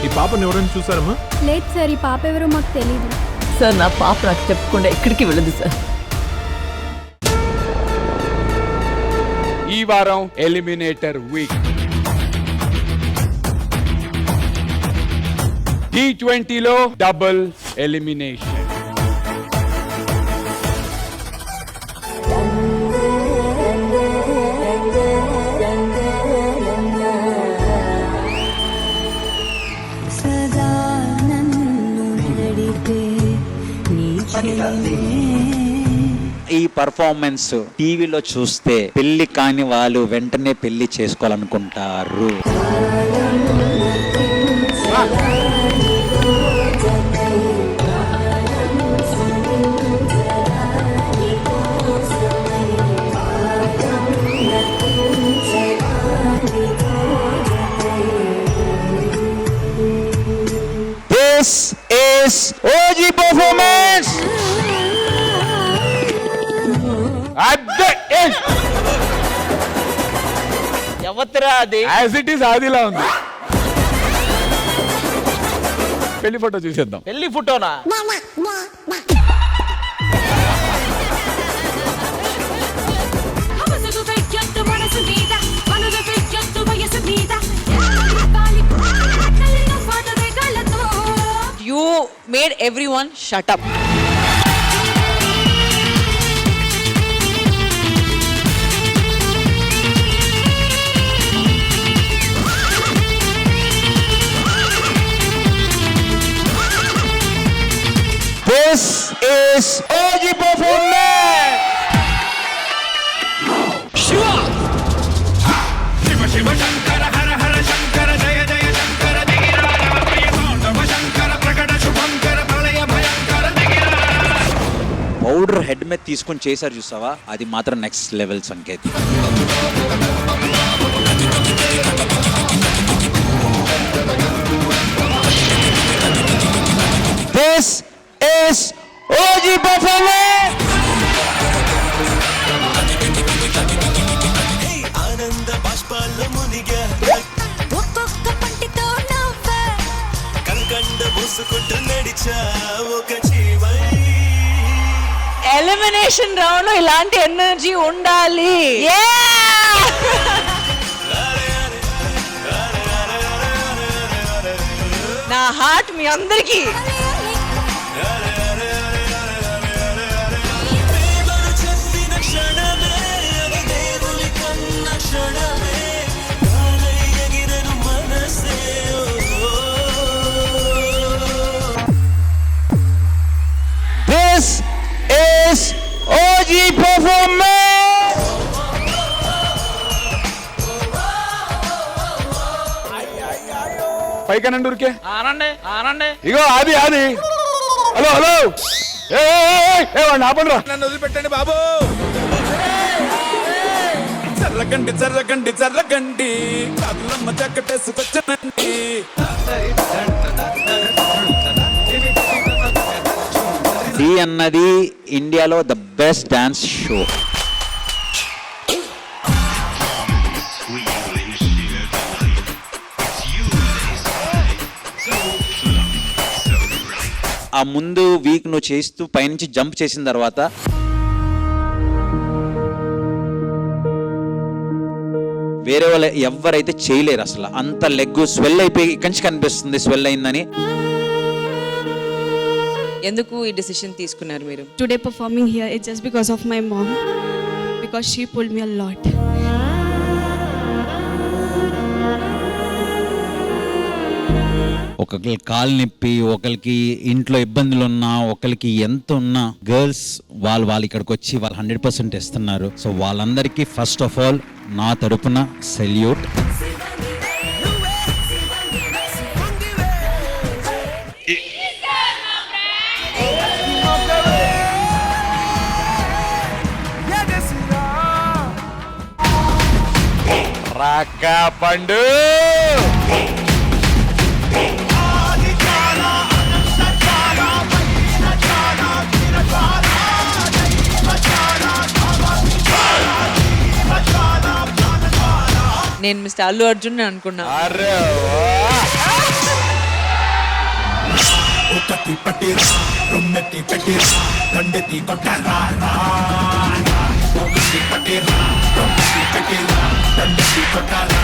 ఈ పాపను ఎవరైనా చూసారమ్మా? లేదు సార్, ఈ పాప ఎవరో మాకు తెలియదు సార్. నా పాప నాకు చెప్పకుండా ఎక్కడికి వెళ్ళదు సార్. ఈ వారం ఎలిమినేటర్ వీక్. T20లో డబుల్ ఎలిమినేషన్. ఈ పర్ఫార్మెన్స్ టీవీలో చూస్తే పెళ్లి కాని వాళ్ళు వెంటనే పెళ్లి చేసుకోవాలనుకుంటారు. This is OG performance. ఎవతరా అది? యాజ్ ఇట్ ఈస్ ఆదిలా ఉంది. పెళ్లి ఫోటో చూసేద్దాం. పెళ్లి ఫోటోనా? You made everyone shut up. This is OG performance. Shiva. Shiva Shiva Shankara Hara Hara Shankara Jaya Jaya Shankara Digira Shiva Shankara Prakata Shubhankara Pralaya Bhayankara Digira. Powder head మీద తీసుకొని చేశారు చూసావా, అది మాత్రం next level Sanket. This is OG performance. ఆనంద బాష్పాల మునిగా ఒక్కొక్క పంటితో నవ్వా కల్కండ మూసుకుంటూ నడిచా ఒక GY. Elimination round లో ఇలాంటి ఎనర్జీ ఉండాలి. నా హార్ట్ మీ అందరికి. ప్రేమను చెందిన క్షణమే అది దేవుని కన్న క్షణమే గాలై ఎగిరను మనసే. This is OG performance. పైకనండూరికే ఆనండి ఆనండి. ఇగో ఆది ఆది. Hello hello. వాడిని ఆపండి రా. నన్ను వదిలిపెట్టండి బాబు. చర్రకండి చర్రకండి చర్రకండి కాదులమ్మ చక్కటేసుకొచ్చనండి. డి అన్నది ఇండియాలో ద బెస్ట్ డాన్స్ షో. ఆ ముందు వీక్ నువ్వు చేస్తూ పైనుంచి జంప్ చేసిన తర్వాత వేరే వాళ్ళు ఎవరైతే చేయలేరు అసలు. అంత లెగ్ స్వెల్ అయిపోయి ఇక్కడి నుంచి కనిపిస్తుంది స్వెల్ అయిందని. ఎందుకు ఈ డిసిషన్ తీసుకున్నారు మీరు? Today performing here it's just because of my mom, because she pulled me a lot. ఒకరికి కాలు నొప్పి, ఒకరికి ఇంట్లో ఇబ్బందులు ఉన్నా, ఒకరికి ఎంత ఉన్నా గర్ల్స్ వాళ్ళు ఇక్కడికి వచ్చి వాళ్ళు 100% ఇస్తున్నారు. సో వాళ్ళందరికీ ఫస్ట్ ఆఫ్ ఆల్ నా తరపున సెల్యూట్. రాకా పండు. నేను మిస్టర్ అల్లు అర్జున్ అనుకున్నా. అరే ఒకటి పట్టిరా రొమ్మెత్తి పెట్టిరా దండెత్తి కొట్టరా ఒకటి పట్టిరా రొమ్మెత్తి పెట్టిరా దండెత్తి కొట్టరా